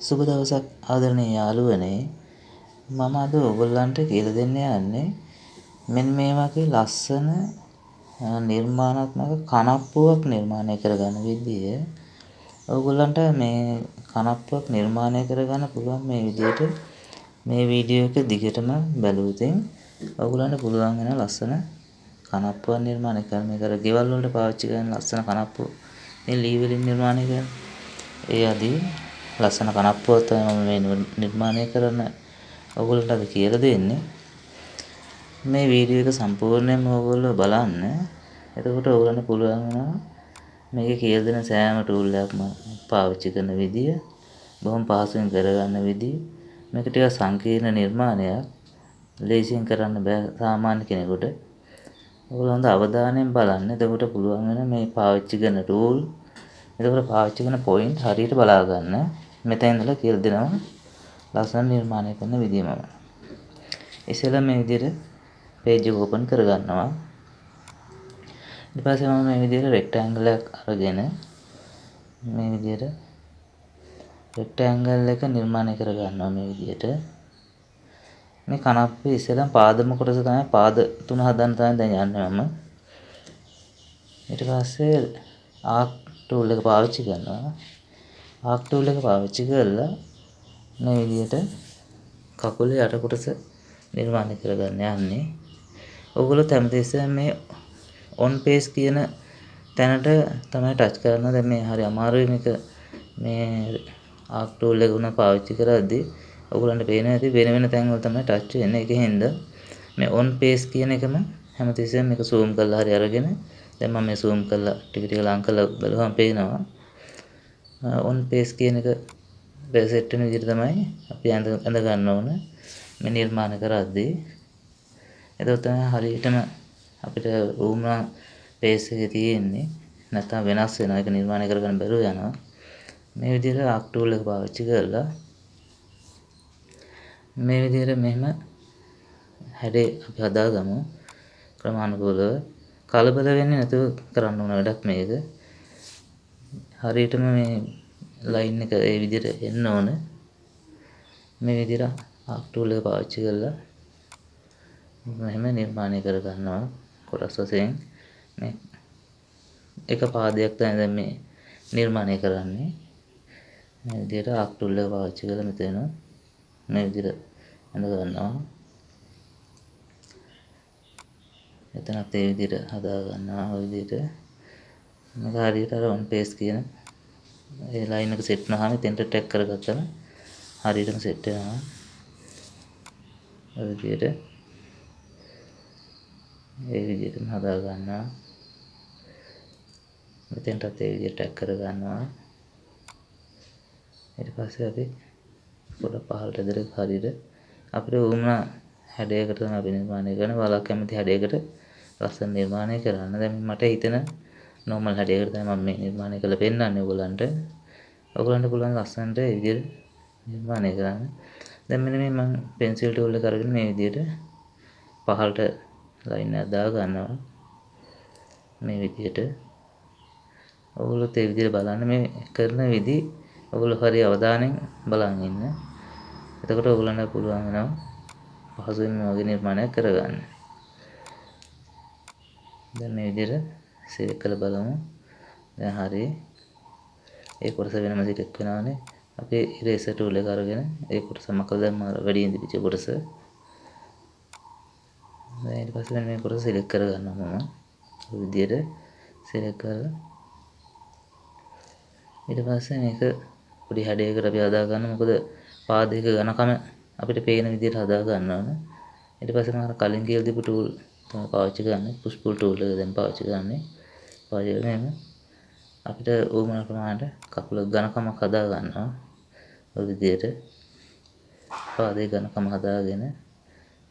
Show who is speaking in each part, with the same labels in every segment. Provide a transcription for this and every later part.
Speaker 1: සුබ දවසක් ආදරණීය යාළුවනේ. මම අද ඔයගොල්ලන්ට කියලා දෙන්න යන්නේ මෙන්න මේ වගේ ලස්සන නිර්මාණාත්මක කනප්පුවක් නිර්මාණය කරගන්න විදිය. ඔයගොල්ලන්ට මේ කනප්පුවක් නිර්මාණය කරගන්න පුළුවන් මේ විදියට මේ වීඩියෝ එක දිගටම බැලුවොතින් ඔයගොල්ලන්ට පුළුවන් වෙන ලස්සන කනප්පුවක් නිර්මාණය කරන්න. මේක අර ගෙවල් වලට පාවිච්චි කරන ලස්සන කනප්පුව. මේ ලී වලින් නිර්මාණය කරන. ඒ අදී ලස්සන කනප්පුවක් තමයි මම මේ නිර්මාණය කරන්න ඔයගොල්ලන්ට අද කියලා දෙන්නේ. මේ වීඩියෝ එක සම්පූර්ණයෙන්ම ඔයගොල්ලෝ බලන්න. එතකොට ඔයගොල්ලන්ට පුළුවන් වෙනවා මේකේ කියලා දෙන සෑම ටූල් එකක්ම පාවිච්චි කරන විදිය, බොහොම පහසුවෙන් කරගන්න විදිය. මේක ටිකක් සංකීර්ණ නිර්මාණයක්. ලේසියෙන් කරන්න බෑ සාමාන්‍ය කෙනෙකුට. ඔයගොල්ලෝ හොඳ අවධානයෙන් බලන්න. එතකොට පුළුවන් වෙන මේ පාවිච්චි කරන ටූල්, එතකොට පාවිච්චි කරන පොයින්ට් හරියට බලා ගන්න. මෙතන ඉඳලා කියලා දෙනවා ලස්සන නිර්මාණය කරන විදිය මම. ඉස්සෙල්ලා මේ විදිහට page එක open කරගන්නවා. ඊට පස්සේ මම මේ විදිහට rectangle එකක් අරගෙන මේ විදිහට rectangle එක නිර්මාණය කරගන්නවා මේ විදිහට. මේ කනප්පුවේ ඉස්සෙල්ලා පාදම කොටස තමයි පාද තුන හදන්න තමයි දැන් යන්නේ මම. ඊට පස්සේ arc tool එක පාවිච්චි කරනවා. arc tool එක පාවිච්චි කරලා මේ විදිහට කකුලේ යට කොටස නිර්මාණය කරගන්න යන්නේ. ඔයගොල්ලෝ හැමතිස්සෙම මේ on page කියන තැනට තමයි ටච් කරන්න. දැන් මේ හරි අමාරුයි මේක මේ arc tool එක උන පාවිච්චි කරද්දී ඔයගොල්ලන්ට පේනවා ඇති වෙන වෙන තැන් වල තමයි ටච් වෙන්නේ. ඒකෙන්ද මේ on page කියන එකම හැමතිස්සෙම මේක zoom කරලා හරි අරගෙන දැන් මම මේ zoom කරලා ටික ටික ලං කරලා බලුවම පේනවා. on page කියන එක සෙට් වෙන විදිහට තමයි අපි ඇඳ ගන්න ඕන මේ නිර්මාණ කරද්දී. එතකොට තමයි හරියටම අපිට වුණා පේස් එකේ තියෙන්නේ. නැත්නම් වෙනස් වෙනවා. ඒක නිර්මාණය කරගන්න බැරුව යනවා. මේ විදිහට arc tool එක පාවිච්චි කරලා මේ විදිහට මෙහෙම හැඩේ අපි හදාගමු. ක්‍රමානුකූලව කලබල වෙන්නේ නැතුව කරන්න ඕන වැඩක් මේක. හරියටම මේ ලයින් එක ඒ විදිහට එන්න ඕන. මේ විදිහට arc tool එක පාවිච්චි කරලා මෙහෙම නිර්මාණය කර ගන්නවා කොටස් වශයෙන්. මේ එක පාදයක් තමයි දැන් මේ නිර්මාණය කරන්නේ. මේ විදිහට arc tool එක පාවිච්චි කරලා මෙතන මේ විදිහට අඳ ගන්නවා. එතනත් ඒ විදිහට හදා ගන්නවා. ඔය විදිහට මේක හරියට අර on page කියන ඒ ලයින් එක සෙට් වුණාම එතෙන්ට ටැග් කරගත්තම හරියටම සෙට් වෙනවා. ඔය විදිහට ඒ විදිහටම හදා ගන්නවා. මෙතෙන්ටත් ඒ විදිහට ටැග් කර ගන්නවා. ඊට පස්සේ අපි පොඩ පහළට ඇදලා හරියට අපිට උවමනා හැඩයකට තමයි අපි නිර්මාණය කරන වලක් කැමති හැඩයකට ලස්සන නිර්මාණය කරන්න. දැන් මට හිතෙන normal හැඩයකට තමයි මම මේ නිර්මාණය කරලා පෙන්නන්නේ ඔයගලන්ට. ඔයගලන්ට පුළුවන් ලස්සනට මේ විදිහට නිර්මාණය කරන්න. දැන් මෙන්න මේ මම pencil tool එක අරගෙන මේ විදිහට පහළට ලයින් එකක් දා ගන්නවා. මේ විදිහට ඔයගොල්ලොත් ඒ විදිහට බලන්න මේ කරන විදි ඔයගොල්ලෝ හරි අවධානයෙන් බලන් ඉන්න. එතකොට ඔයගොල්ලන්ට පුළුවන් වෙනවා පහසුවෙන් මේ වගේ නිර්මාණයක් කරගන්න. දැන් මේ විදිහට සිලෙක්ට් කරලා බලමු. දැන් හරි. ඒ කොටස වෙනම සිලෙක්ට් වෙනවානේ. අපි eraser tool එක අරගෙන ඒ කොටස මකලා දැම්ම වැඩියෙන් තිබිච්ච කොටස. දැන් ඊට පස්සේ මේ කොටස සිලෙක්ට් කරගන්නවා මම. ඔය විදිහට සිලෙක්ට් කරලා ඊට පස්සේ මේක පොඩි හැඩයකට අපි හදා ගන්න. මොකද පාදයක ඝනකම අපිට පේන විදිහට හදා ගන්න ඕන. ඊට පස්සේ මම කලින් කියලා දීපු ටූල් තමයි පාවිච්චි කරන්නේ. පුෂ් පුල් ටූල් එක දැන් පාවිච්චි කරන්නේ. පාවිච්චි කරගෙන අපිට ඕමන ප්‍රමාණයට කකුල ඝනකමක් හදා ගන්නවා. ඔය විදිහට පාදයේ ඝනකම හදාගෙන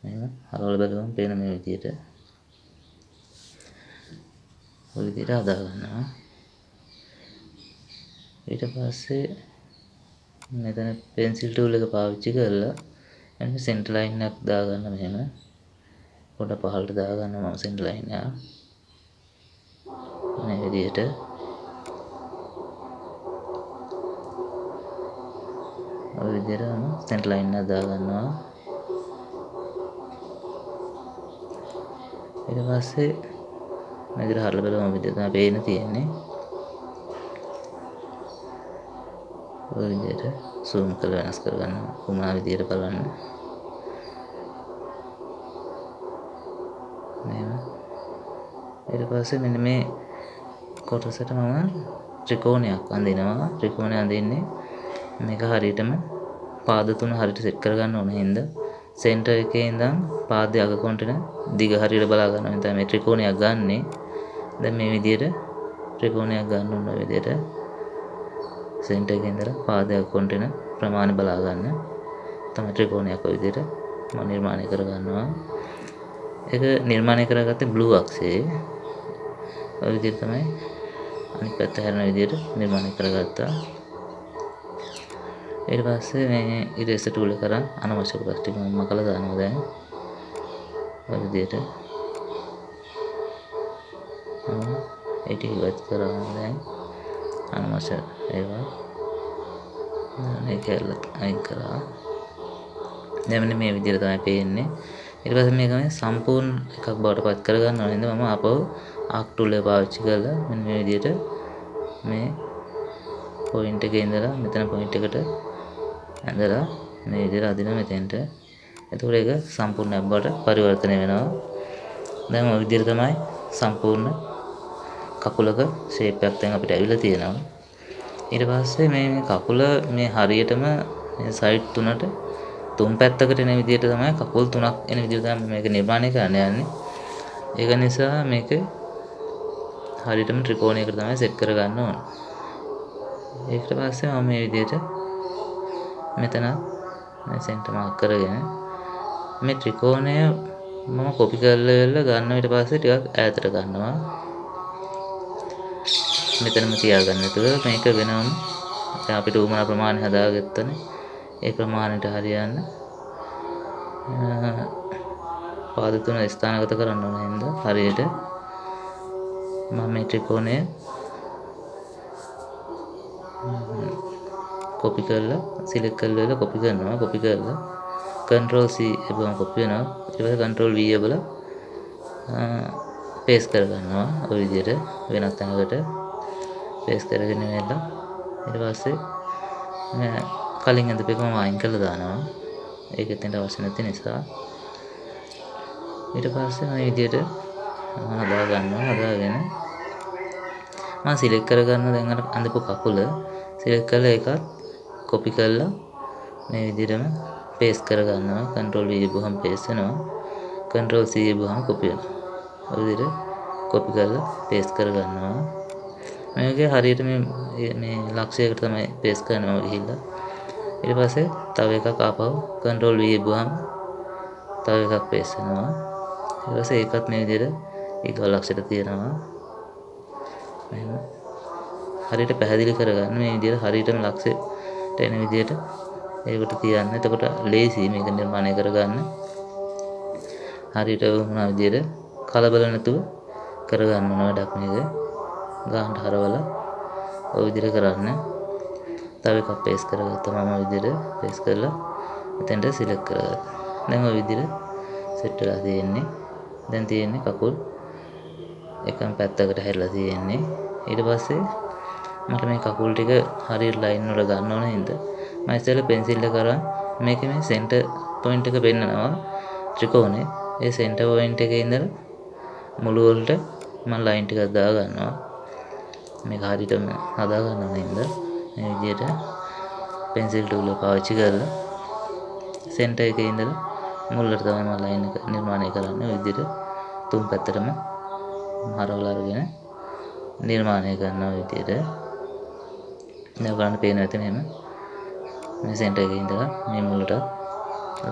Speaker 1: මෙහෙම හරවල බලුවම පේන මේ විදිහට ඔය විදිහට හදා ගන්නවා. ඊට පස්සේ මෙතන pencil tool එක පාවිච්චි කරලා එන්න center line එකක් දා ගන්න මෙහෙම. පොඩ පහළට දා ගන්නවා මම center line එක. මේ විදිහට ඔය විදිහටම සෙන්ටර් ලයින් එක දාගන්නවා. ඊට පස්සේ මේ විදිහට හරලා බලමු විදිහට තමයි පේන්න තියෙන්නේ. ඔය විදිහට zoom කරලා වෙනස් කරගන්න කොමනා විදිහට බලන්න. මෙහෙම. ඊට පස්සේ මෙන්න මේ කොටසට මම ත්‍රිකෝණයක් අඳිනවා. ත්‍රිකෝණය අඳින්නේ මේක හරියටම පාද තුන හරියට සෙට් කරගන්න ඕන හින්දා සෙන්ටර් එකේ ඉඳන් පාදයේ අග කොන්ටේන දිග හරියට බලා ගන්න ඕනේ. තමයි මේ ත්‍රිකෝණයක් ගන්නෙ. දැන් මේ විදිහට ත්‍රිකෝණයක් ගන්න ඕන විදිහට සෙන්ටර් එකේ ඉඳලා පාදයේ අග කොන්ටේන ප්‍රමාණය බලා ගන්න. තමයි ත්‍රිකෝණයක් ඔය විදිහට මම නිර්මාණය කර ගන්නවා. ඒක නිර්මාණය කරගත්තේ බ්ලූ අක්ෂයේ. ඔය විදිහට තමයි අනිත් පැත්ත හැරෙන විදිහට නිර්මාණය කරගත්තා. ඊට පස්සේ මේ ඉරේසර් ටූල් එක කරන් අනවශ්‍ය කොටස් ටික මම මකලා දානවා දැන්. ඔය විදිහට. ඒ ටික ඉවත් කරනවා දැන්. අනවශ්‍ය ඒවා. මේක අයින් කරා. දැන් මෙන්න මේ විදිහට තමයි පේන්නේ. ඊට පස්සේ මේක මේ සම්පූර්ණ එකක් බවට පත් කරගන්න ඕන හින්දා මම ආපහු ආක් ටූල් එක පාවිච්චි කරලා මෙන්න මේ විදිහට මේ පොයින්ට් එකේ ඉඳලා මෙතන පොයින්ට් එකට ඇඳලා මේ විදිහට අදිනවා මෙතෙන්ට. එතකොට ඒක සම්පූර්ණයක් බවට පරිවර්තනය වෙනවා. දැන් ඔය විදිහට තමයි සම්පූර්ණ කකුලක ෂේප් එකක් දැන් අපිට ඇවිල්ලා තියෙනවා. ඊට පස්සේ මේ කකුල මේ හරියටම මේ සයිඩ් තුනට තුන් පැත්තකට එන විදිහට තමයි කකුල් තුනක් එන විදිහට තමයි මේක නිර්මාණය කරන්න යන්නේ. ඒක නිසා මේක හරියටම ත්‍රිකෝණයකට තමයි සෙට් කරගන්න ඕන. ඊට පස්සේ මම මේ විදිහට මෙතන මේ සෙන්ටර් මාක් කරගෙන මේ ත්‍රිකෝණය මම කොපි කරලා ගන්නවා. ඊට පස්සේ ටිකක් ඈතට ගන්නවා. මෙතනම තියාගන්න. එතකොට මේක වෙනවම දැන් අපිට උමනා ප්‍රමාණය හදාගත්තනේ. ඒ ප්‍රමාණයට හරියන්න පාද තුන ස්ථානගත කරන්න ඕන හින්දා හරියට මම මේ ත්‍රිකෝණය කොපි කරලා සිලෙක්ට් කරලා කොපි කරනවා. කොපි කරලා control C එබම කොපි වෙනවා. ඊට පස්සේ control V එබල පේස්ට් කරගන්නවා. ඔය විදිහට වෙනත් තැනකට පේස්ට් කරගෙන ඉවරලා ඊට පස්සේ කලින් ඇඳපු එකම අයින් කරලා දානවා. ඒක එතනට අවශ්‍ය නැති නිසා. ඊට පස්සේ මේ විදිහට හදා ගන්නවා. හදාගෙන මම සිලෙක්ට් කරගන්න දැන් අර අඳපු කකුල සිලෙක්ට් කරලා ඒකත් කොපි කරලා මේ විදිහටම පේස්ට් කරගන්නවා. control V ගහම පේස්ට් වෙනවා. control C ගහම කොපි වෙනවා. ඔය විදිහට කොපි කරලා පේස්ට් කරගන්නවා. මේකේ හරියට මේ ලක්ෂයකට තමයි පේස්ට් කරනවා ගිහිල්ලා. ඊට පස්සේ තව එකක් ආපහු control V ගහම තව එකක් පේස්ට් වෙනවා. ඊට පස්සේ ඒකත් මේ විදිහට ඊගොල්ලෝ ලක්ෂයට තියනවා. එහෙනම් හරියට පැහැදිලි කරගන්න මේ විදිහට හරියටම ලක්ෂයට එන විදිහට ඒකට තියන්න. එතකොට ලේසි මේක නිර්මාණය කරගන්න. හරියට වුණා විදිහට කලබල නැතුව කරගන්න ඕන වැඩක් මේක. ගානට හරවලා ඔය විදිහට කරන්න. තව එකක් පේස්ට් කරගත්තා මම විදිහට පේස්ට් කරලා එතෙන්ට සිලෙක්ට් කරගත්තා. දැන් ඔය විදිහට සෙට් වෙලා තියෙන්නේ. දැන් තියෙන්නේ කකුල් එකම පැත්තකට හැරිලා තියෙන්නේ. ඊට පස්සේ මට මේ කකුල් ටික හරියට ලයින් වල ගන්න ඕන හින්දා මම ඉස්සෙල්ලා පෙන්සිල් එක කරන් මේකේ මේ සෙන්ටර් පොයින්ට් එක පෙන්නනවා ත්‍රිකෝණේ. ඒ සෙන්ටර් පොයින්ට් එකේ ඉඳලා මුළු වලට මම ලයින් ටිකක් දා ගන්නවා. මේක හරියටම හදා ගන්න ඕන හින්දා මේ විදිහට පෙන්සිල් ටූල් එක පාවිච්චි කරලා සෙන්ටර් එකේ ඉඳලා මුලට තමයි මම ලයින් එක නිර්මාණය කරන්නේ. ඔය විදිහට තුන් පැත්තටම හරවලා අරගෙන නිර්මාණය කරනවා විදිහට. දැන් බලන්න පේන ඇති නේම මේ සෙන්ටර් එකේ ඉඳලා මේ මුලට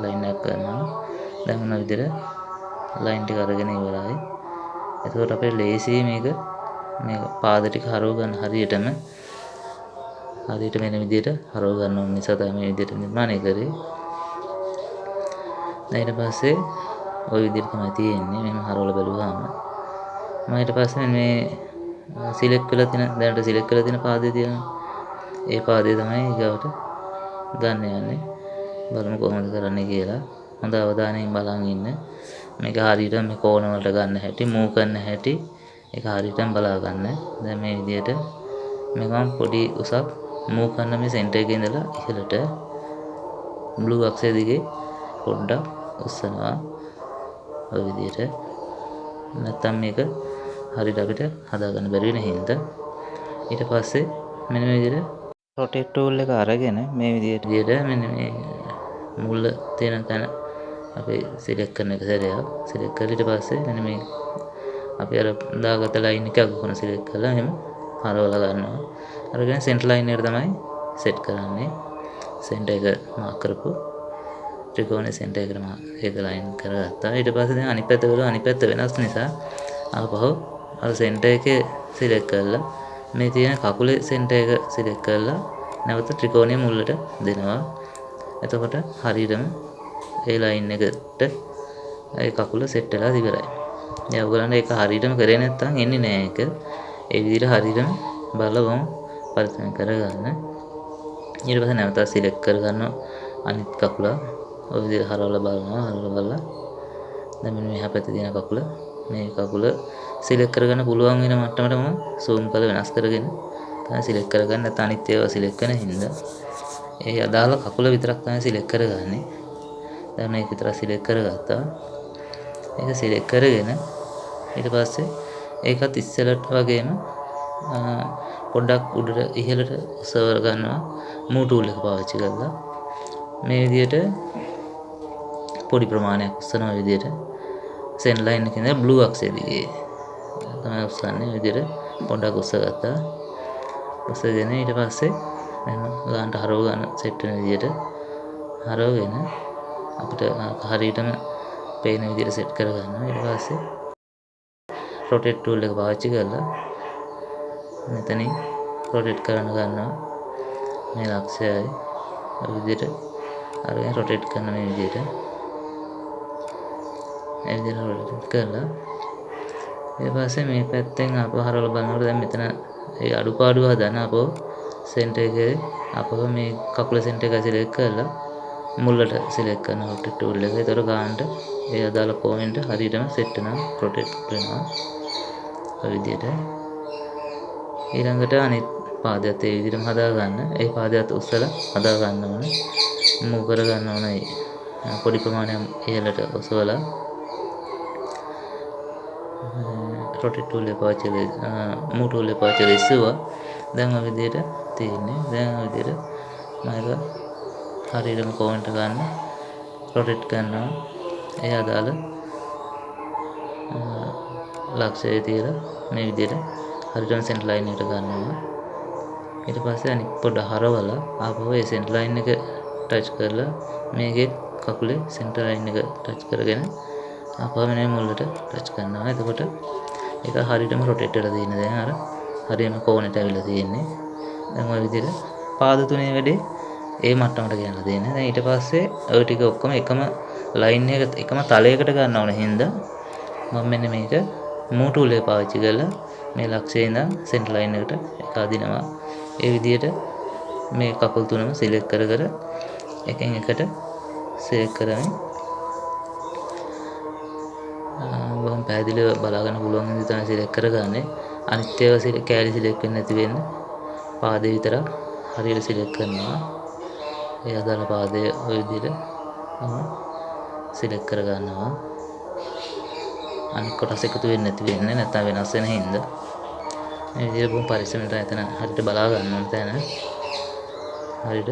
Speaker 1: ලයින් එකක් කරනවා. දැන් මොන විදිහට ලයින් ටික අරගෙන ඉවරයි. එතකොට අපේ ලේසි මේක පාද ටික හරව ගන්න හරියට වෙන විදිහට හරව ගන්න ඕන නිසා තමයි මේ විදිහට නිර්මාණය කරේ. දැන් ඊට පස්සේ ওই විදිහට තමයි තියෙන්නේ. මෙහෙම හරවලා බලුවාම මම ඊට පස්සේ මේ සිලෙක්ට් කරලා තියෙන දැනට සිලෙක්ට් කරලා තියෙන පාදේ තියෙනවා. ඒ පාදේ තමයි ඊගවට ගන්න යන්නේ. බලමු කොහොමද කරන්නේ කියලා. හොඳ අවධානයෙන් බලන් ඉන්න. මේක හරියට මේ කෝණ වලට ගන්න හැටි, මූව් කරන හැටි ඒක හරියටම බලා ගන්න. දැන් මේ විදිහට මේක මම පොඩි උසක් මූව් කරන මේ සෙන්ටර් එකේ ඉඳලා ඉහළට බ්ලූ අක්ෂය දිගේ පොඩ්ඩක් උස්සනවා. ඔය විදිහට. නැත්තම් මේක හරියට අපිට හදාගන්න බැරි වෙන හින්දා ඊට පස්සේ මෙන්න මේ විදිහට රොටේට් ටූල් එක අරගෙන මේ විදිහට මෙන්න මේ මුල තියෙන තැන අපි සිලෙක්ට් කරන එක සැරයක් සිලෙක්ට් කරලා ඊට පස්සේ මෙන්න මේ අපි අර දාගත්ත ලයින් එක අගුණ සිලෙක්ට් කරලා එහෙම හරවලා ගන්නවා. අරගෙන සෙන්ටර් ලයින් එකට තමයි සෙට් කරන්නේ. සෙන්ටර් එක මාක් කරපු ත්‍රිකෝණයේ සෙන්ටර් එකට ඒක ලයින් කරගත්තා. ඊට පස්සේ දැන් අනිත් පැත්ත වල අනිත් පැත්ත වෙනස් නිසා ආපහු අර සෙන්ටර් එකේ සිලෙක්ට් කරලා මේ තියෙන කකුලේ සෙන්ටර් එක සිලෙක්ට් කරලා නැවත ත්‍රිකෝණයේ මුලට දෙනවා. එතකොට හරියටම ඒ ලයින් එකට ඒ කකුල සෙට් වෙලා ඉවරයි. දැන් ඔයගලන්ට ඒක හරියටම කරේ නැත්නම් එන්නේ නැහැ ඒක. ඒ විදිහට හරියටම බලලා පරිස්සම් කරගන්න. ඊට පස්සේ නැවත සිලෙක්ට් කරගන්නවා අනිත් කකුල. ඔය විදිහට හරවලා බලනවා. හරවලා බලලා දැන් මෙන්න මෙහා පැත්තේ තියෙන කකුල මේ කකුල සිලෙක්ට් කරගන්න පුළුවන් වෙන මට්ටමටම zoom කරලා වෙනස් කරගෙන තමයි සිලෙක්ට් කරගන්න. නැත්නම් අනිත් ඒවා සිලෙක්ට් කරන හින්දා ඒ අදාළ කකුල විතරක් තමයි සිලෙක්ට් කරගන්නේ. දැන් මේක විතරක් සිලෙක්ට් කරගත්තා. ඒක සිලෙක්ට් කරගෙන ඊට පස්සේ ඒකත් ඉස්සෙල්ලට වගේම පොඩ්ඩක් උඩට ඉහළට ඔසවර ගන්නවා මූව් ටූල් එක පාවිච්චි කරලා. මේ විදිහට පොඩි ප්‍රමාණයක් උස්සනවා විදිහට සෙන්ටර් ලයින් එකේ ඉඳලා බ්ලූ අක්ෂය දිගේ තමයි උස්සන්නේ. විදිහට පොඩ්ඩක් උස්සගත්තා. උස්සගෙන ඊට පස්සේ මෙන්න ගානට හරව ගන්න සෙට් වෙන විදිහට හරවගෙන අපිට හරියටම පේන විදිහට සෙට් කරගන්නවා. ඊට පස්සේ රොටේට් ටූල් එක පාවිච්චි කරලා මෙතනින් රොටේට් කරන්න ගන්නවා. මේ ලක්ෂයයි ඔය විදිහට අරගෙන රොටේට් කරන මේ විදිහට රොටේට් කරලා ඊට පස්සේ මේ පැත්තෙන් අපව හරවලා බලනකොට දැන් මෙතන ඒ අඩුපාඩු හදන අපව සෙන්ටර් එකේ අපව මේ කකුල සෙන්ටර් එක සිලෙක්ට් කරලා මුලට සිලෙක්ට් කරන රොටේට් ටූල් එක. ඒතර ගානට ඒ අදාළ කෝණයට හරියටම සෙට් වෙනවා රොටේට් වෙනවා. ඔය විදිහට ඊළඟට අනිත් පාදයට ඒ විදිහටම හදා ගන්න. ඒ පාදයට උස්සලා හදා ගන්න ඕනේ. මූව් කර ගන්න ඕනේ. පොඩි ප්‍රමාණයක් ඉහළට ඔසවලා රොටේට් ටූල් එක පාවිච්චි කරලා මූව් ටූල් එක පාවිච්චි කරලා ඉස්සුවා. දැන් ඔය විදිහට තියෙන්නේ. දැන් ඔය විදිහට මම හරියටම කෝණයට ගන්න රොටේට් කරනවා. ඒ අදාළ ලක්ෂයේ තියලා මේ විදිහට හරියටම සෙන්ටර් ලයින් එකට ගන්නවා. ඊට පස්සේ අනිත් පොඩ හරවලා ආපහු ඒ සෙන්ටර් ලයින් එක ටච් කරලා මේකේ කකුලේ සෙන්ටර් ලයින් එක ටච් කරගෙන ආපහු මෙන්න මුලට ටච් කරනවා. එතකොට ඒක හරියටම රොටේට් වෙලා තියෙන. දැන් අර හරියම කෝණයට ඇවිල්ලා තියෙන්නේ. දැන් ওই විදිහට පාද තුනේ වැඩේ ඒ මට්ටමට ගෙනලා දෙන්නේ. දැන් ඊට පස්සේ ඔය ටික ඔක්කොම එකම ලයින් එක එකම තලයකට ගන්න ඕන හින්දා මම මෙන්න මේක මූව් ටූල් එක පාවිච්චි කරලා මේ ලක්ෂයේ ඉඳන් සෙන්ටර් ලයින් එකට එක අදිනවා. ඒ විදිහට මේ කකුල් තුනම සිලෙක්ට් කර එකෙන් එකට සිලෙක්ට් කරමින් බොහොම පැහැදිලිව බලා ගන්න පුළුවන් විදිහට තමයි සිලෙක්ට් කරගන්නේ. අනිත් ඒවා කැලි සිලෙක්ට් වෙන්නේ නැති වෙන්න පාදේ විතරක් හරියට සිලෙක්ට් කරනවා. ඒ අදාළ පාදයේ ওই විදිහට සිලෙක්ට් කර ගන්නවා. අනිත් කොටස් එකතු වෙන්නේ නැති වෙන්නේ නැත්නම් වෙනස් වෙන හින්දා මේ විදිහට බොහොම පරිස්සමෙන් එතන හරියට බලා ගන්න ඕන තැන හරියට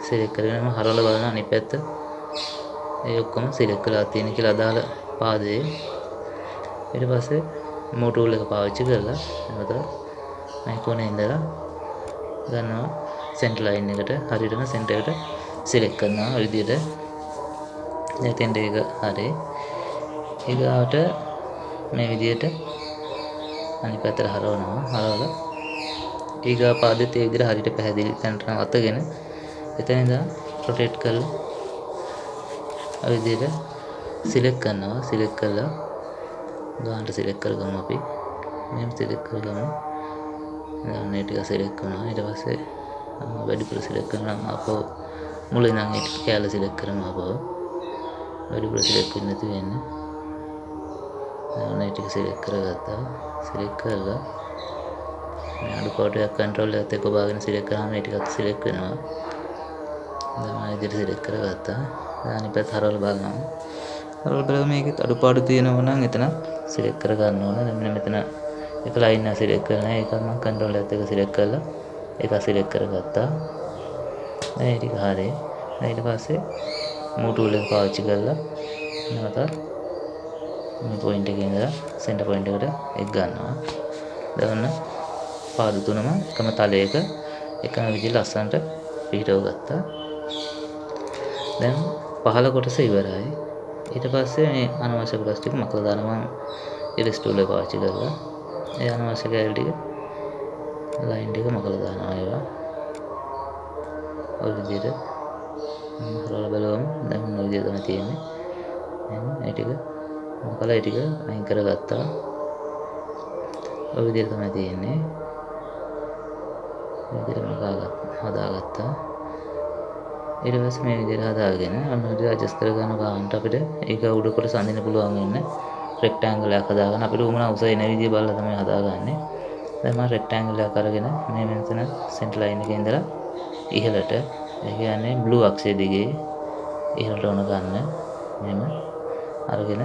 Speaker 1: සිලෙක්ට් කරගෙන හරවලා බලන අනිත් පැත්ත ඒ ඔක්කොම සිලෙක්ට් කරලා තියෙන කියලා අදාළ පාදයේ ඊට පස්සේ මූව් ටූල් එක පාවිච්චි කරලා නැවත මේ කොනේ ඉඳලා ගන්නවා සෙන්ටර් ලයින් එකට හරියටම සෙන්ටර් එකට සිලෙක්ට් කරනවා. ඔය විදිහට දැන් ඒක හරි. ඊගාවට මේ විදිහට අනිත් පැත්තට හරවනවා. හරවලා ඊගා පාදෙත් ඒ විදිහට හරියට පැහැදිලි තැනට අතගෙන එතන ඉඳන් රොටේට් කරලා ඔය විදිහට සිලෙක්ට් කරනවා. සිලෙක්ට් කරලා ගානට සිලෙක්ට් කරගමු අපි. මෙහෙම සිලෙක්ට් කරගමු. දැන් මේ ටික සිලෙක්ට් කරනවා. ඊට පස්සේ වැඩිපුර සිලෙක්ට් කරනවා. අපෝ මුල ඉඳන් ඒ ටික කැල සිලෙක්ට් කරනවා බව වැඩිපුර සිලෙක්ට් වෙන්නේ නැති වෙන්නේ. දැන් ඒ ටික සිලෙක්ට් කරගත්තා. සිලෙක්ට් කරලා මේ අඩුපාඩුවක් කන්ට්‍රෝල් එකත් එක්ක ඔබාගෙන සිලෙක්ට් කරාම මේ ටිකත් සිලෙක්ට් වෙනවා. දැන් මම ඉදිරියට සිලෙක්ට් කරගත්තා. දැන් අනිත් පැත්ත හරවලා බලනවා. හරවලා බලලා මේකෙත් අඩුපාඩු තියෙනවා නම් එතන සිලෙක්ට් කර ගන්න ඕන. දැන් මෙන්න මෙතන එක ලයින් එක සිලෙක්ට් කරලා ඒකත් මම කන්ට්‍රෝල් එකත් එක්ක සිලෙක්ට් කරලා ඒක සිලෙක්ට් කරගත්තා. දැන් ඒ ටික හරියි. දැන් ඊට පස්සේ මූව් ටූල් එක පාවිච්චි කරලා නැවතත් මේ පොයින්ට් එකේ ඉඳලා සෙන්ටර් පොයින්ට් එකට එක් ගන්නවා. දැන් ඔන්න පාද තුනම එකම තලයක එකම විදිහට ලස්සනට පිහිටව ගත්තා. දැන් පහළ කොටස ඉවරයි. ඊට පස්සේ මේ අනවශ්‍ය කොටස් ටික මකලා දානවා. ඉරේස් ටූල් එක පාවිච්චි කරලා ඒ අනවශ්‍ය කැලි ටික ලයින් ටික මකලා දානවා ඒවා. ඔය විදිහට හරවලා බලවම දැන් ඔය විදිහ තමයි තියෙන්නේ. එහෙනම් ඒ ටික මකලා ඒ ටික අයින් කරගත්තා. ඔය විදිහට තමයි තියෙන්නේ. මේ විදිහට හදාගත්තා. ඊට පස්සේ මේ විදිහට හදාගෙන අන්න විදිහට ඇඩ්ජස්ට් කරගන්න ගන්නට අපිට ඒක උඩ කොටස අඳින්න පුළුවන් වෙන්නේ රෙක්ටැන්ගල් එකක් හදාගන්න අපිට උමනා උස එන විදිහ බලලා තමයි හදාගන්නේ. දැන් මම රෙක්ටැන්ගල් එකක් අරගෙන මේ මෙතන සෙන්ටර් ලයින් එකේ ඉඳලා ඉහළට ඒ කියන්නේ බ්ලූ අක්ෂය දිගේ ඉහළට වුණ ගන්න මෙහෙම අරගෙන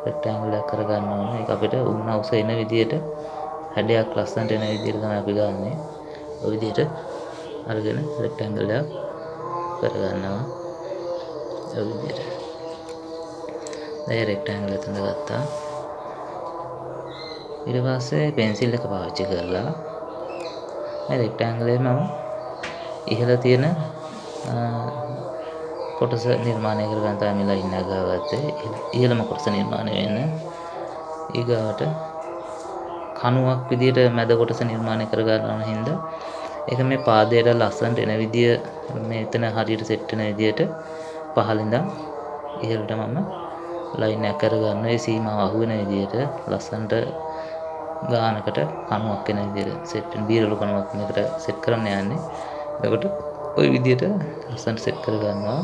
Speaker 1: රෙක්ටැන්ගල් එකක් කරගන්න ඕනේ. ඒක අපිට උමනා උස එන විදිහට හැඩයක් ලස්සනට එන විදිහට තමයි අපි ගන්නෙ. ඔය විදිහට අරගෙන රෙක්ටැන්ගල් එකක් කරගන්නවා. ඔය විදිහට. දැන් රෙක්ටැන්ගල් එක ගත්තා. ඊට පස්සේ පෙන්සිල් එක පාවිච්චි කරලා මේ රෙක්ටැන්ගල් එකේ මම ඉහළ තියෙන කොටස නිර්මාණය කරගන්න තමයි මේ ලයින් එක ගාගත්තේ. ඉහළම කොටස නිර්මාණය වෙන්න. ඊගාවට කණුවක් විදියට මැද කොටස නිර්මාණය කර ගන්න හින්දා ඒක මේ පාදයට ලස්සනට එන විදිය මෙතන හරියට සෙට් වෙන විදියට පහළ ඉඳන් ඉහළට මම ලයින් එක කරගන්න. ඒ සීමාව අහු වෙන විදියට ලස්සනට ගානකට කණුවක් එන විදියට සෙට් වෙන බීරලු කණුවක් මේකට සෙට් කරන්න යන්නේ. එතකොට ওই විදියට ලස්සනට සෙට් කරගන්නවා.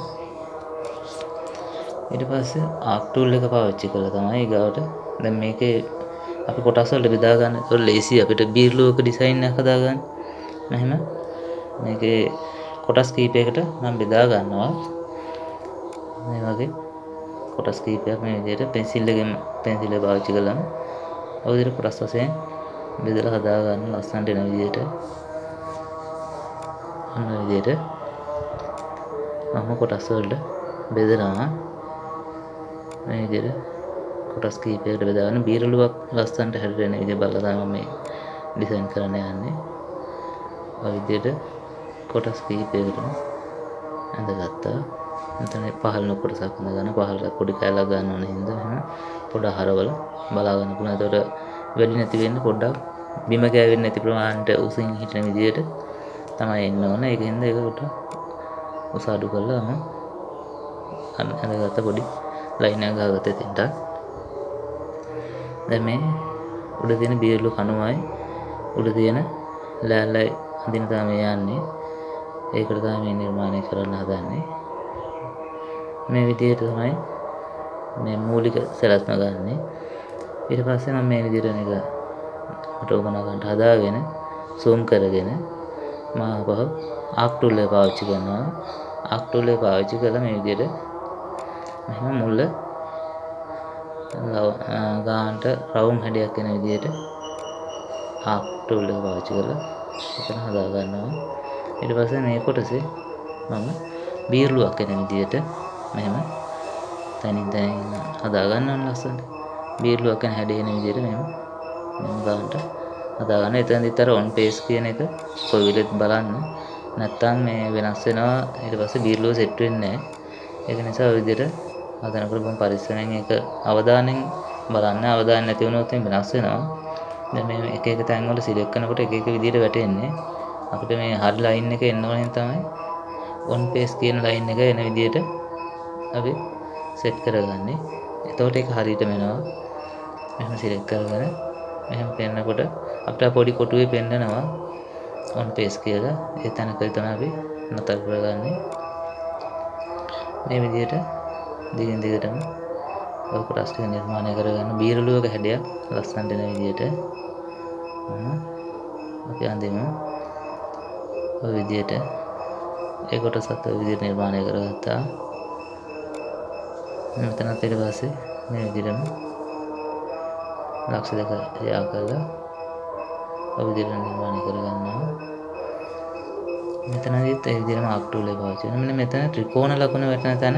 Speaker 1: ඊට පස්සේ ආක් ටූල් එක පාවිච්චි කරලා තමයි ඊගාවට දැන් මේකේ අපි කොටස් වලට බෙදා ගන්න. ඒක ලේසි අපිට බීරලුවක ඩිසයින් එකක් හදා ගන්න. මෙහෙම මේකේ කොටස් කීපයකට මම බෙදා ගන්නවා. මේ වගේ කොටස් කීපයක් මේ විදිහට පෙන්සිල් එක පාවිච්චි කළාම ඔය විදිහට කොටස් වශයෙන් බෙදලා හදා ගන්න ලස්සනට එන විදිහට. අන්න විදිහට මම කොටස් වලට බෙදනවා. මේ විදිහට කොටස් කීපයකට බෙදාගෙන බීරලුවක් ලස්සනට හැදෙන විදිහ බලලා තමයි මේ ඩිසයින් කරන්න යන්නේ. ඔය විදිහට කොටස් කීපයකටම ඇඳගත්තා. මෙතන පහළන කොටසක් අඳගන්න පහළට පොඩි කැලක් ගන්න ඕන හින්දා එහෙනම් පොඩ හරවල බලා ගන්න පුළුවන්. ඒතකොට වැඩි නැති වෙන්න පොඩ්ඩක් බිම ගෑවෙන්නේ නැති ප්‍රමාණයට උසින් හිටින විදිහට තමයි එන්න ඕන. ඒක හින්දා ඒකට උස අඩු කරලා මම ඇඳගත්ත පොඩි ලයින් එකක් ගහගත්තා එතෙන්ට. දැන් මේ උඩ තියෙන බීරලු කණුවයි උඩ තියෙන ලෑල්ලයි අඳින තමයි යන්නේ. ඒකට තමයි මේ නිර්මාණය කරන්න හදන්නේ. මේ විදිහට තමයි මේ මූලික සැලැස්ම ගන්නෙ. ඊට පස්සේ මම මේ විදිහට මේක මට උගනා ගන්න හදාගෙන zoom කරගෙන මම අපහ ආක් ටූල් එක පාවිච්චි කරනවා. ආක් ටූල් එක පාවිච්චි කරලා මේ විදිහට මෙහෙම මුල ගානට රවුම් හැඩයක් එන විදිහට ආක් ටූල් එක පාවිච්චි කරලා එතන හදා ගන්නවා. ඊට පස්සේ මේ කොටසේ මම බීරලුවක් එන විදිහට මෙහෙම තනින් හදා ගන්නවා ලස්සනට. බීරලුවක් එන හැඩ එන විදිහට මෙහෙම ගානට හදා ගන්න. එතනදිත් අර on pace කියන එක කොයි වෙලෙත් බලන්න. නැත්තම් මේ වෙනස් වෙනවා. ඊට පස්සේ බීරලුව සෙට් වෙන්නේ නැහැ. ඒක නිසා ඔය විදිහට හදනකොට බොහොම පරිස්සමෙන් ඒක අවධානයෙන් බලන්න. අවධානය නැති වුණොත් වෙනස් වෙනවා. දැන් මේ එක එක තැන් වල සිලෙක්ට් කරනකොට එක එක විදිහට වැටෙන්නේ. අපිට මේ හරි ලයින් එක එන්න ඕනෙන් තමයි on pace කියන ලයින් එක එන විදිහට අපි සෙට් කරගන්නේ. එතකොට ඒක හරියටම එනවා. මෙහෙම සිලෙක්ට් කරගෙන මෙහෙම පෙන්නකොට අපිට පොඩි කොටුවේ පෙන්නනවා on pace කියලා. ඒ තැනකදී තමයි අපි නතර කරගන්නේ. මේ විදිහට දිගින් දිගටම ඔය කොටස් ටික නිර්මාණය කරගන්න. බීරලුවක හැඩයක් ලස්සනට එන විදිහට අපි අඳිමු. ඔය විදිහට ඒ කොටසත් ඔය විදිහට නිර්මාණය කරගත්තා. මෙතනත් ඊට පස්සේ මේ විදිහටම ලක්ෂ දෙක යා කරලා ඔය විදිහට නිර්මාණය කරගන්නවා. මෙතනදිත් ඒ විදිහටම ආක් ටූල් එක පාවිච්චි කරනවා. මෙන්න මෙතන ත්‍රිකෝණ ලකුණ වැටෙන තැන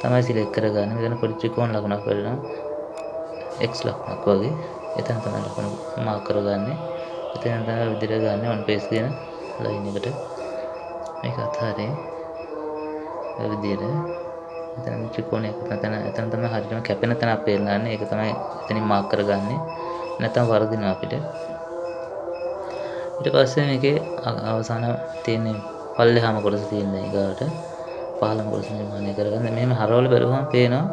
Speaker 1: තමයි සිලෙක්ට් කරගන්නේ. මෙතන පොඩි ත්‍රිකෝණ ලකුණක් වැටෙනවා. X ලකුණක් වගේ. එතන තමයි ලකුණ මාක් කරගන්නේ. එතන තමයි විදිහට ගන්න on page කියන ලයින් එකට. මේක අතහරින් ඔය විදිහට එතන ත්‍රිකෝණයක් එතන තමයි හරියටම කැපෙන තැන අපි පෙන්නන්නේ. ඒක තමයි එතනින් මාක් කරගන්නේ. නැත්නම් වරදිනවා අපිට. ඊට පස්සේ මේකේ අවසාන තියෙන පල්ලෙහාම කොටස තියෙන ඊගාට පහළම කොටස නිර්මාණය කරගන්න. මෙහෙම හරවල බලුවම පේනවා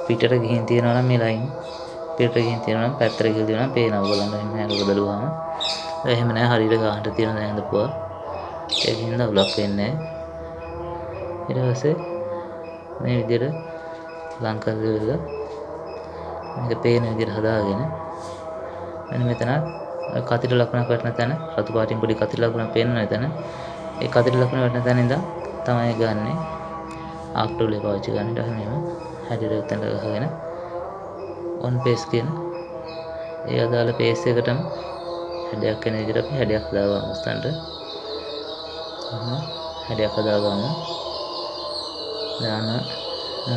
Speaker 1: පිටට ගිහින් තියෙනවා නම් මේ ලයින් පිටට ගිහින් තියෙනවා නම් පැත්තට ගිහින් තියෙනවා නම් පේනවා. ඔයගොල්ලන්ට මෙහෙම හරවල බලුවම එහෙම නැහැ හරියට ගන්නට තියෙන දේ හදපුවා. ඒකින්ද අවුලක් වෙන්නේ නැහැ. ඊට පස්සේ මේ විදිහට ලං කරලා මේක පේන විදිහට හදාගෙන මෙන්න මෙතන කතිර ලකුණක් වැටෙන තැන රතු පාටින් පොඩි කතිර ලකුණක් පේනවා එතන. ඒ කතිර ලකුණ වැටෙන තැන ඉඳන් තමයි ගන්නෙ. ආක් ටූල් එක පාවිච්චි කරන්න. ඊට පස්සේ මෙහෙම හැඩයට එතන ගහගෙන on page කියන ඒ අදාළ page එකටම හැඩයක් වෙන විදිහට අපි හැඩයක් හදාගමු ස්තන්ට. හැඩයක් හදාගමු. දැන්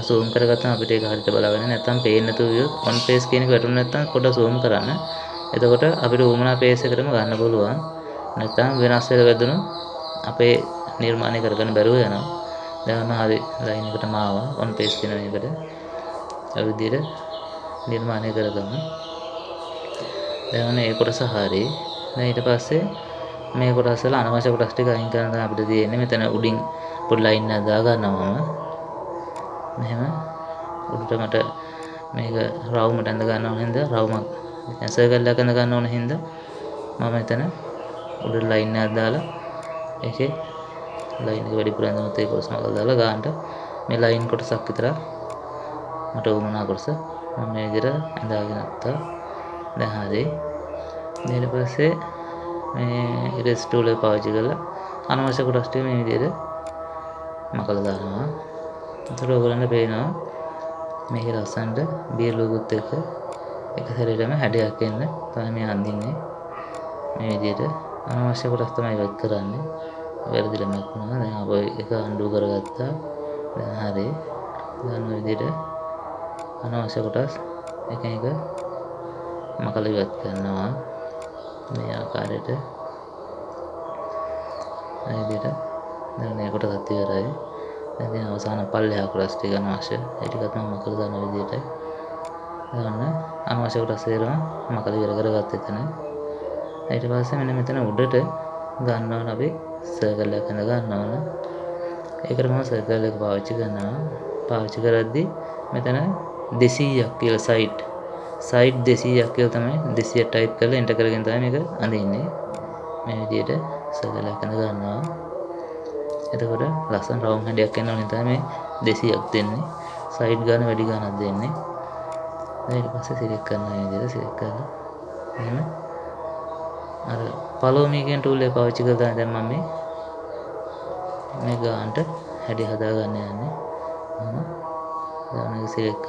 Speaker 1: zoom කරගත්තම අපිට ඒක හරියට බලාගන්න නැත්නම් පේන්නේ නැතුව ගියොත් on page කියන එක වැටුනේ නැත්නම් පොඩ්ඩක් zoom කරන්න. එතකොට අපිට උමනා page එකටම ගන්න පුළුවන්. නැත්නම් වෙනස් වෙලා වැදුණොත් අපේ නිර්මාණය කරගන්න බැරුව යනවා. දැන් හරි ලයින් එකටම ආවා on page කියන එකට. ඒ විදිහට නිර්මාණය කරගමු. දැන් මේ කොටස හරි. දැන් ඊට පස්සේ මේ කොටස් වල අනවශ්‍ය කොටස් ටික අයින් කරන්න තමයි අපිට තියෙන්නේ. මෙතන උඩින් පොඩි ලයින් එකක් දාගන්නවා මම. මෙහෙම උඩට මට මේක රවුමට ඇඳ ගන්න ඕන හින්දා රවුමක් සර්කල් එකක් ඇඳ ගන්න ඕන හින්දා මම එතන උඩට ලයින් එකක් දාලා ඒකේ ලයින් එක වැඩිපුර ඇඳුනොත් ඒක ඔස්මකල් දාලා ගන්නට මේ ලයින් කොටසක් විතර මට උමනා කොටස මම මේ විදිහට ඇඳගෙන ගත්තා. දැන් හරි. ඊට පස්සේ මේ ඉරේස් ටූල් එක පාවිච්චි කරලා අනවශ්‍ය කොටස් ටික මේ විදිහට මකලා දානවා. එතකොට ඔයගොල්ලන්ට පේනවා මේකේ ලස්සනට බියර් ලෝගොත් එක්ක එක සැරේටම හැඩයක් එන්න තමයි මේ අඳින්නේ. මේ විදිහට අනවශ්‍ය කොටස් තමයි ඉවත් කරන්නේ. වැරදිලා මැකුණා. දැන් අප එක අන්ඩු කරගත්තා. දැන් හරි. දැන් ඔය විදිහට අනවශ්‍ය කොටස් එක එක මකලා ඉවත් කරනවා. මේ ආකාරයට මේ විදිහට දැන් මේ කොටසත් ඉවරයි. දැන් අවසාන පල්ලෙහා කොටස් ටික අනවශ්‍ය ඒ ටිකත් මම මකලා දාන විදිහට දාන්න අනවශ්‍ය කොටස් ඒරම මකලා ඉවර කරගත්ත එතන. ඊට පස්සේ මෙන්න මෙතන උඩට ගන්නවන අපි සර්කල් එකක් හඳ ගන්නවන. ඒකට මම සර්කල් එක පාවිච්චි කරනවා. පාවිච්චි කරද්දී මෙතන 200ක් කියලා සයිඩ් 200ක් කියලා තමයි 200 ටයිප් කරලා එන්ටර් කරගෙන තමයි මේක අඳින්නේ. මේ විදිහට සර්කල් එකක් හඳ ගන්නවා. එතකොට ලස්සන රවුම් හැඩයක් එන්න ඕනේ තමයි මේ 200ක් දෙන්නේ. සයිඩ් ගන්න වැඩි ගන්නක් දෙන්නේ. ඊට පස්සේ සිලෙක්ට් කරනවා මේ විදිහට සිලෙක්ට් කරලා එහෙම අර follow me කියන ටූල් එක පාවිච්චි කරලා දැන් මම මේ ගන්නට හැඩය හදාගන්න යන්නේ. දැන් මේක සිලෙක්ට්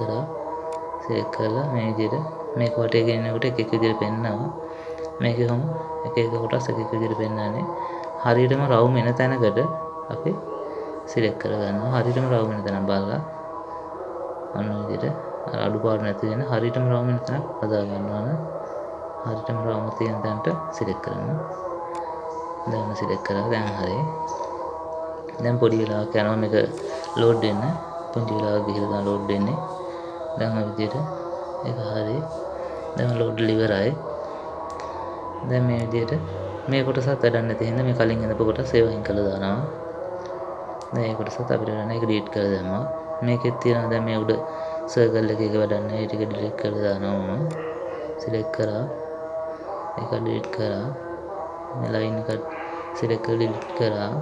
Speaker 1: කරලා මේ විදිහට මේක වටේ ගෙනිනකොට එක එක විදිහට පෙන්නනවා. මේකේ කොහොම එක එක කොටස් එක එක විදිහට පෙන්නන්නේ. හරියටම රවුම් එන තැනකට අපි සිලෙක්ට් කරගන්නවා. හරියටම රවුම් එන තැන බලලා අන්න විදිහට අඩුපාඩු නැති වෙන හරියටම රවුම් එන තැනක් හදා ගන්නවා නම් හරියටම රවුම් තියෙන තැනට සිලෙක්ට් කරනවා. දැන් සිලෙක්ට් කරලා දැන් හරි. දැන් පොඩි වෙලාවක් යනවා මේක ලෝඩ් වෙන්න. පුංචි වෙලාවක් ගිහලා තමයි ලෝඩ් වෙන්නේ. දැන් ඔය විදිහට ඒක හරි. දැන් ලෝඩ් ඉවරයි. දැන් මේ විදිහට මේ කොටසත් වැඩක් නැති හින්දා මේ කලින් ඉඳපු කොටස් ඒව අයින් කරලා දානවා. දැන් මේ කොටසත් අපිට ගන්න එක ඩීලීට් කරලා දැම්මා. මේකෙත් තියෙනවා දැන් මේ උඩ සර්කල් එකක වැඩක් නැහැ. ඒ ටික ඩිලීට් කරලා දානවා මම. සිලෙක්ට් කරා. ඒක ඩිලීට් කරා. මේ ලයින් එක සිලෙක්ට් කරලා ඩිලීට් කරා.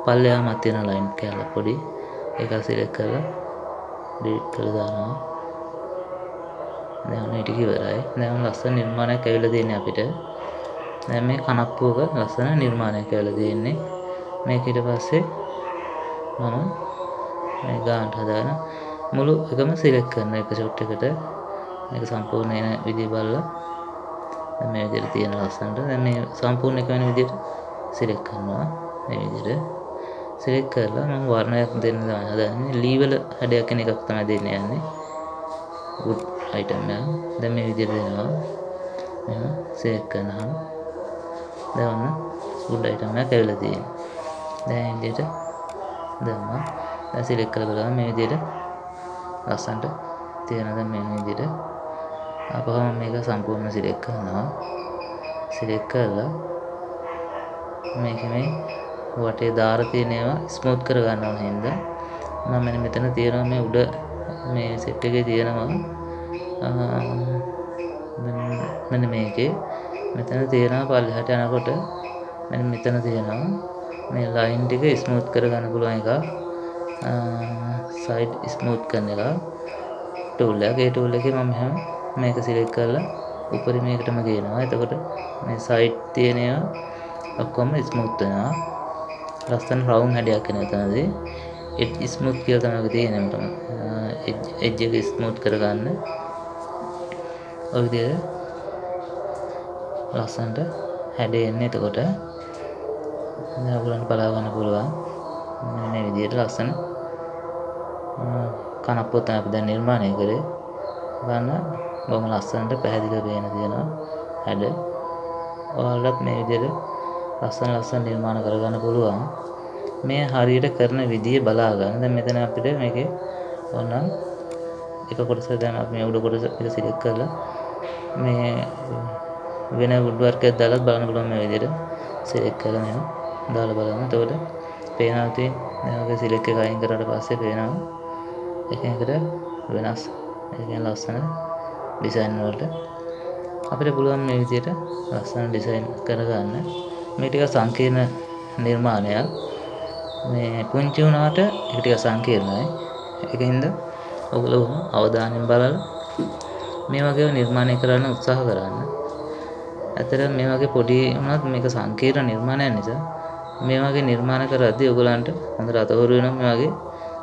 Speaker 1: පල්ලෙහාමත් තියෙන ලයින් කැල්ල පොඩි ඒක සිලෙක්ට් කරලා ඩිලීට් කරලා දානවා. දැන් ඔන්න ටික ඉවරයි. දැන් ලස්සන නිර්මාණයක් ඇවිල්ලා තියෙන්නේ අපිට. දැන් මේ කනප්පුවක ලස්සන නිර්මාණයක් ඇවිල්ලා තියෙන්නේ. මේක ඊට පස්සේ මම මේ ගානට හදාගෙන මුළු එකම සිලෙක්ට් කරන එක ෂොට් එකට මේක සම්පූර්ණ වෙන විදිය බලලා දැන් මේ විදිහට තියෙන ලස්සනට දැන් මේ සම්පූර්ණ එක වෙන විදිහට සිලෙක්ට් කරනවා. මේ විදිහට සිලෙක්ට් කරලා මම වර්ණයක් දෙන්න තමයි හදන්නේ. ලී වල හැඩයක් කෙන එකක් තමයි දෙන්න යන්නේ. wood item එක. දැන් මේ විදිහට දෙනවා. එහෙනම් සිලෙක්ට් කරනහම දැන් ඔන්න wood item එකක් ඇවිල්ලා තියෙනවා. දැන් මේ විදිහට දැම්මා. දැන් සිලෙක්ට් කරලා බලන්න මේ විදිහට ලස්සනට තියෙනවා. දැන් මේ විදිහට අපහම මේක සම්පූර්ණ සිලෙක්ට් කරනවා. සිලෙක්ට් කරලා මේක මේ වටේ දාර තියෙන ඒවා ස්මූත් කර ගන්න ඕන හින්දා මම මෙතන තියෙනවා මේ උඩ මේ සෙට් එකේ තියෙනවා මෙන්න මේකේ මෙතන තියෙනවා පල්ලෙහාට යනකොට මෙන්න මෙතන තියෙනවා මේ ලයින් ටික ස්මූත් කර ගන්න පුළුවන් එක සයිඩ් ස්මූත් කරන එක ටූල් එක. ඒ ටූල් එකේ මම මේක සිලෙක්ට් කරලා උපරිමයකටම ගේනවා. එතකොට මේ සයිඩ් තියෙන ඒවා ඔක්කොම ස්මූත් වෙනවා. ලස්සන රවුම් හැඩයක් එන එතනදී එඩ් ස්මූත් කියලා තමයි තියෙන්නේ මට. එඩ් එක ස්මූත් කරගන්න. ඔය විදිහට ලස්සනට හැඩය එන්නේ. එතකොට දැන් ඔයගොල්ලන්ට බලා ගන්න පුළුවන් මේ විදිහට ලස්සන කනප්පුව තමයි අපි දැන් නිර්මාණය කරේ. බලන්න බොහොම ලස්සනට පැහැදිලිව පේන තියෙනවා හැඩ. ඔයාලත් මේ විදිහට ලස්සන නිර්මාණ කරගන්න පුළුවන්. මේ හරියට කරන විදිය බලා ගන්න. දැන් මෙතන අපිට මේකේ ඕන එක කොටස දැන් අපි මේ උඩ කොටස එක සිලෙක්ට් කරලා මේ වෙන වුඩ් වර්ක් එකක් දාලා බලන්න පුළුවන් මේ විදිහට සිලෙක්ට් කරලා මෙහෙම දාලා බලන්න. එතකොට පේනවා තියෙන්නේ දැන් ඔගේ සිලෙක්ට් එක අයින් කරාට පස්සේ පේනවා එකකට වෙනස්. ඒ කියන්නේ ලස්සන ඩිසයින් වලට අපිට පුළුවන් මේ විදිහට ලස්සන ඩිසයින් කරගන්න. මේ ටික සංකීර්ණ නිර්මාණයක්. මේ පුංචි වුණාට ඒක ටික සංකීර්ණයි. ඒකින්ද ඔයගොල්ලෝ අවධානයෙන් බලලා මේ වගේ නිර්මාණය කරන්න උත්සාහ කරන්න. ඇත්තටම මේ වගේ පොඩි වුණත් මේක සංකීර්ණ නිර්මාණයක් නිසා මේ වගේ නිර්මාණ කරද්දී ඔයගලන්ට හොඳට අතහොරු වෙනවා මේ වගේ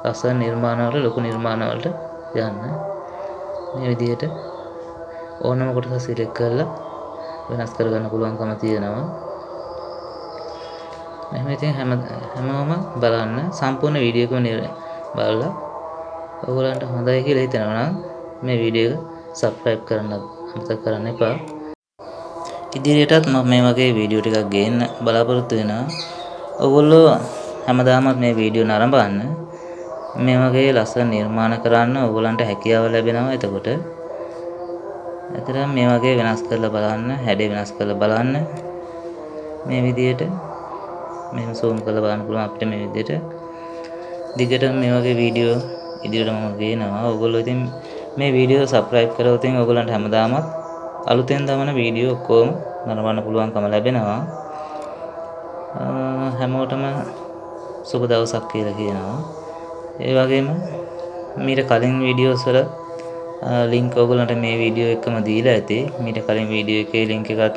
Speaker 1: ලස්සන නිර්මාණ වල ලොකු නිර්මාණ වලට යන්න. මේ විදිහට ඕනම කොටස සිලෙක්ට් කරලා වෙනස් කරගන්න පුළුවන්කම තියෙනවා. මෙහෙම ඉතින් හැමෝම බලන්න සම්පූර්ණ වීඩියෝ එකම බලලා ඔයගොල්ලන්ට හොඳයි කියලා හිතෙනවා නම් මේ වීඩියෝ එක සබ්ස්ක්‍රයිබ් කරන්න අමතක කරන්න එපා. ඉදිරියටත් මම මේ වගේ වීඩියෝ ටිකක් ගේන්න බලාපොරොත්තු වෙනවා. ඔයගොල්ලෝ හැමදාමත් මේ වීඩියෝ නරඹන්න. මේ වගේ ලස්සන නිර්මාණ කරන්න ඔයගොල්ලන්ට හැකියාව ලැබෙනවා. එතකොට ඇත්තටම මේ වගේ වෙනස් කරලා බලන්න, හැඩේ වෙනස් කරලා බලන්න. මේ විදිහට මෙහෙම zoom කරලා බලන්න පුළුවන් අපිට මේ විදිහට. දිගටම මේ වගේ වීඩියෝ ඉදිරියට මම ගේනවා. ඔයගොල්ලෝ ඉතින් මේ වීඩියෝ සබ්ස්ක්‍රයිබ් කරලා ඉතින් ඔයගොල්ලන්ට හැමදාමත් අලුතෙන් දාන වීඩියෝ ඔක්කොම නරඹන්න පුළුවන්කම ලැබෙනවා. හැමෝටම සුබ දවසක් කියලා කියනවා. ඒ වගේම මීට කලින් වීඩියෝස් වල ලින්ක් ඔයගොල්ලන්ට මේ වීඩියෝ එකම දීලා ඇති. මීට කලින් වීඩියෝ එකේ ලින්ක් එකත්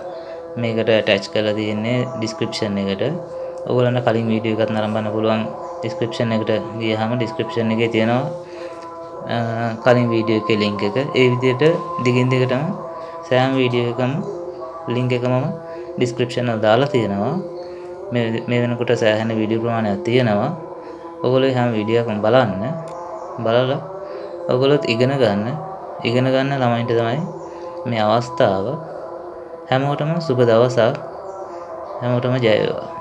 Speaker 1: මේකට ඇටච් කරලා තියෙන්නේ ඩිස්ක්‍රිප්ෂන් එකට. ඔයගොල්ලන්ට කලින් වීඩියෝ එකක් නරඹන්න පුළුවන්. ඩිස්ක්‍රිප්ෂන් එකට ගියාම ඩිස්ක්‍රිප්ෂන් එකේ තියෙනවා කලින් වීඩියෝ එකේ ලින්ක් එක. ඒ විදිහට දිගින් දිගටම සෑම වීඩියෝ එකම ලින්ක් එකම ඩිස්ක්‍රිප්ෂන් වල දාලා තියෙනවා. මේ වෙනකොට සෑහෙන වීඩියෝ ප්‍රමාණයක් තියෙනවා. ඔයගොල්ලෝ හැම වීඩියෝ එකම බලන්න. බලලා ඔයගොල්ලොත් ඉගෙන ගන්න ළමයින්ට තමයි මේ අවස්ථාව. හැමෝටම සුබ දවසක්. හැමෝටම ජය වේවා.